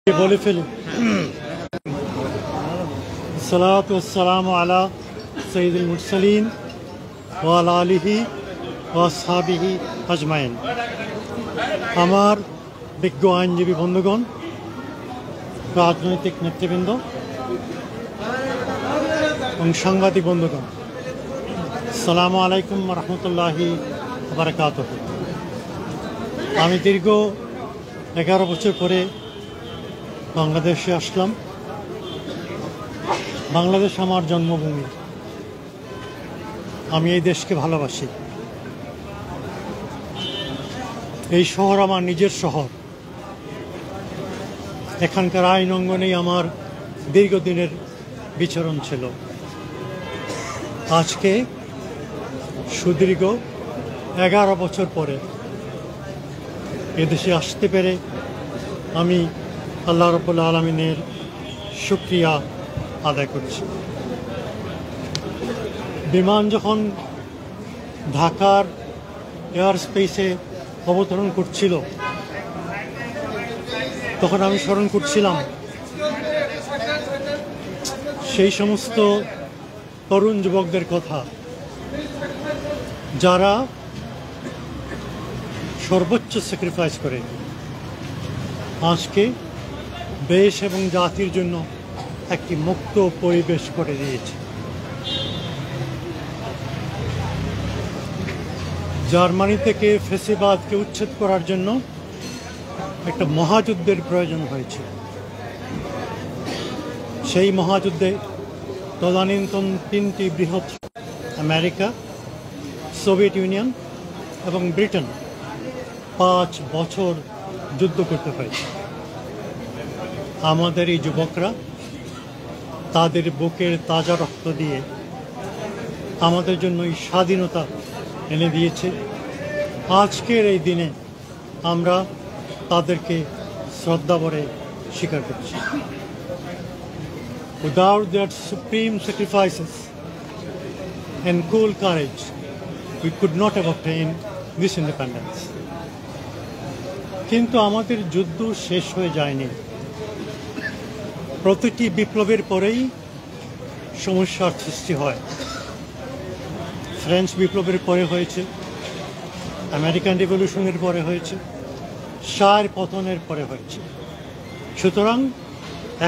বলে ফেলি সালাতু ওয়াসসালামু আলা সাইয়্যিদুল মুরসালিন ওয়া আলা আলিহি ওয়া আসহাবিহি আজমাইন। আমার বিজ্ঞ আইনজীবী বন্ধুগণ, রাজনৈতিক নেতৃবৃন্দ এবং সাংবাদিক বন্ধুগণ, আসসালামু আলাইকুম ওয়া রাহমাতুল্লাহি ওয়া বারাকাতুহু। আমি দীর্ঘ 11 বছর পরে বাংলাদেশে আসলাম। বাংলাদেশ আমার জন্মভূমি, আমি এই দেশকে ভালোবাসি। এই শহর আমার নিজের শহর, এখানকার আইন অঙ্গনেই আমার দীর্ঘদিনের বিচরণ ছিল। আজকে সুদীর্ঘ 11 বছর পরে এদেশে আসতে পেরে আমি আল্লাহ রাব্বুল আলামিনের শুকরিয়া আদায় করছি। বিমান যখন ঢাকার এয়ার স্পেসে অবতরণ করছিল, তখন আমি স্মরণ করছিলাম সেই সমস্ত তরুণ যুবকদের কথা, যারা সর্বোচ্চ স্যাক্রিফাইস করে আজকে দেশ এবং জাতির জন্য একটি মুক্ত পরিবেশ করে দিয়েছে। জার্মানি থেকে ফ্যাসিবাদকে উচ্ছেদ করার জন্য একটা মহাযুদ্ধের প্রয়োজন হয়েছে। সেই মহাযুদ্ধে তদানীন্তন 3টি বৃহৎ আমেরিকা, সোভিয়েত ইউনিয়ন এবং ব্রিটেন 5 বছর যুদ্ধ করতে হয়েছে। আমাদের এই যুবকরা তাদের বুকের তাজা রক্ত দিয়ে আমাদের জন্য এই স্বাধীনতা এনে দিয়েছে। আজকের এই দিনে আমরা তাদেরকে শ্রদ্ধা ভরে স্বীকার করছি। Without their supreme sacrifices and cool courage, we could not have obtained this independence. কিন্তু আমাদের যুদ্ধ শেষ হয়ে যায়নি। প্রতিটি বিপ্লবের পরেই সমস্যার সৃষ্টি হয়। ফ্রেঞ্চ বিপ্লবের পরে হয়েছে, আমেরিকান রিভলিউশনের পরে হয়েছে, শাহের পতনের পরে হয়েছে। সুতরাং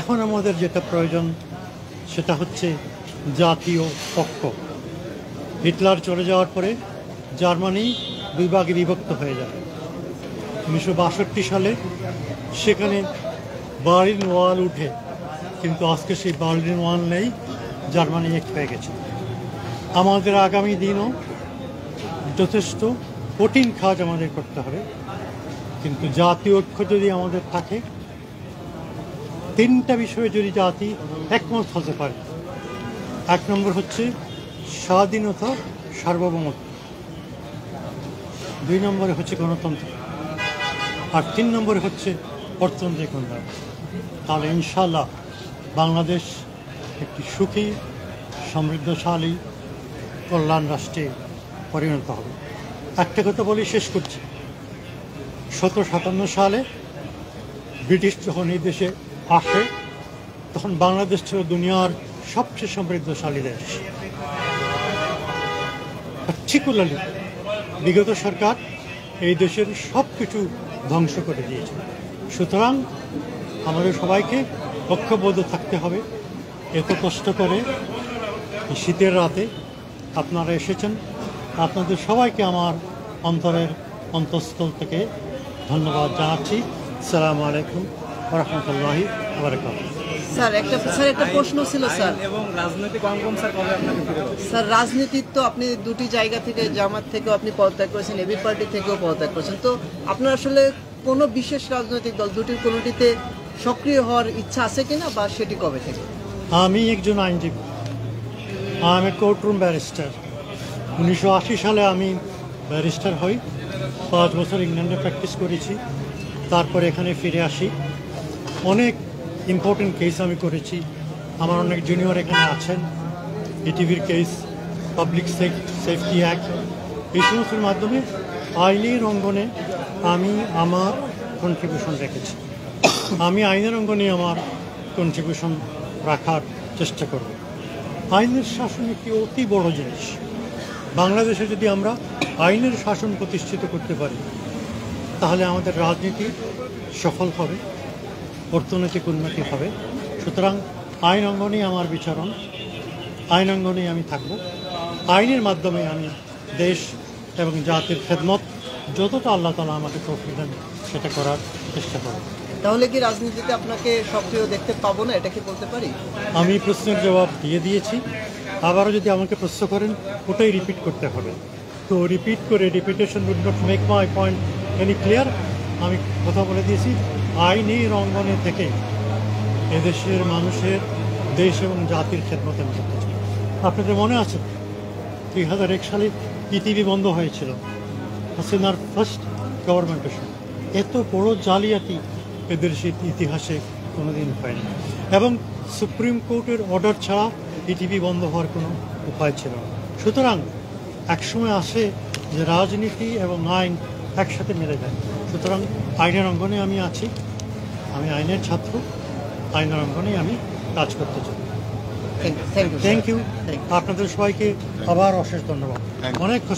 এখন আমাদের যেটা প্রয়োজন সেটা হচ্ছে জাতীয় ঐক্য। হিটলার চলে যাওয়ার পরে জার্মানি 2 ভাগে বিভক্ত হয়ে যায়। 1962 সালে সেখানে বার্লিন ওয়াল উঠে, কিন্তু আজকে সেই বার্লিন ওয়াল নেই, জার্মানি এক হয়ে গেছে। আমাদের আগামী দিনও যথেষ্ট কঠিন কাজ আমাদের করতে হবে, কিন্তু জাতীয় ঐক্য যদি আমাদের থাকে, 3টা বিষয়ে যদি জাতি একমত হতে পারে। 1 নম্বর হচ্ছে স্বাধীনতা, সার্বভৌমত্ব। 2 নম্বরে হচ্ছে গণতন্ত্র, আর 3 নম্বরে হচ্ছে অর্থনৈতিক উন্নয়ন। তাহলে ইনশাআল্লাহ বাংলাদেশ একটি সুখী, সমৃদ্ধশালী, কল্যাণ রাষ্ট্রে পরিণত হবে। একটা কথা বলি, শেষ করছি। 1757 সালে ব্রিটিশ যখন এই দেশে আসে, তখন বাংলাদেশ ছিল দুনিয়ার সবচেয়ে সমৃদ্ধশালী দেশ। পার্টিকুলারলি বিগত সরকার এই দেশের সব কিছু ধ্বংস করে দিয়েছে। সুতরাং আমাদের সবাইকে ঐক্যবদ্ধ থাকতে হবে। এত কষ্ট করে শীতের রাতে আপনারা এসেছেন, আপনাদের সবাইকে আমার অন্তরের অন্তঃস্থল থেকে ধন্যবাদ জানাচ্ছি। আসসালামু আলাইকুম ওয়া রাহমাতুল্লাহি ওয়া বারাকাতুহু। স্যার একটা প্রশ্ন ছিল স্যার। এবং রাজনৈতিক অঙ্গন স্যার কবে আপনাকে ফিরে পাবেন? স্যার রাজনীতির তো আপনি 2টি জায়গা থেকে, জামাত থেকেও আপনি পদত্যাগ করেছেন, এবি পার্টি থেকেও পদত্যাগ করেছেন। তো আপনার আসলে কোনো বিশেষ রাজনৈতিক দল দুটির কোনোটিতে সক্রিয় হওয়ার ইচ্ছা আছে কিনা, বা সেটি কবে থেকে? আমি একজন আইনজীবী, আমি কোর্টরুম ব্যারিস্টার। 1980 সালে আমি ব্যারিস্টার হই। 5 বছর ইংল্যান্ডে প্র্যাকটিস করেছি, তারপরে এখানে ফিরে আসি। অনেক ইম্পর্টেন্ট কেস আমি করেছি। আমার অনেক জুনিয়র এখানে আছেন। ইটিভির কেস, পাবলিক সেফটি অ্যাক্ট, এই সমস্তের মাধ্যমে আইনের অঙ্গনে আমি আমার কন্ট্রিবিউশন রেখেছি। আমি আইনের অঙ্গনে আমার কন্ট্রিবিউশন রাখার চেষ্টা করব। আইনের শাসন একটি অতি বড় জিনিস। বাংলাদেশে যদি আমরা আইনের শাসন প্রতিষ্ঠিত করতে পারি, তাহলে আমাদের রাজনীতি সফল হবে, অর্থনৈতিক উন্নতি হবে। সুতরাং আইন অঙ্গনেই আমার বিচারণ, আইন অঙ্গনেই আমি থাকব। আইনের মাধ্যমে আমি দেশ এবং জাতির খেদমত যতটা আল্লাহ তাআলা আমাকে তৌফিক দেন সেটা করার চেষ্টা করব। তাহলে কি রাজনীতিতে আপনাকে সক্রিয় দেখতে পাবো না, এটা কি বলতে পারি? আমি প্রশ্নের জবাব দিয়ে দিয়েছি। আবারও যদি আমাকে প্রশ্ন করেন, ওটাই রিপিট করতে হবে। তো রিপিট করে repetition would not make my point any clear. আমি কথা বলে দিয়েছি, আইনের অঙ্গনে থেকে এদেশের মানুষের, দেশ এবং জাতির খেদমতে আমি করতে চাই। আপনাদের মনে আছে 2001 সালে পৃথিবী বন্ধ হয়েছিল হাসিনার ফার্স্ট গভর্নমেন্টের সময়। এত বড় জালিয়াতি এদেশের ইতিহাসে কোনোদিন হয়নি, এবং সুপ্রিম কোর্টের অর্ডার ছাড়া পৃথিবী বন্ধ হওয়ার কোনো উপায় ছিল না। সুতরাং একসময় আসে যে রাজনীতি এবং আইন একসাথে মিলে যায়। সুতরাং আইনের অঙ্গনে আমি আছি, আমি আইনের ছাত্র, আইনের অঙ্গনেই আমি কাজ করতে চাই। Thank you. Thank you. আপনাদের সবাইকে আবার অশেষ ধন্যবাদ। অনেক খুশি।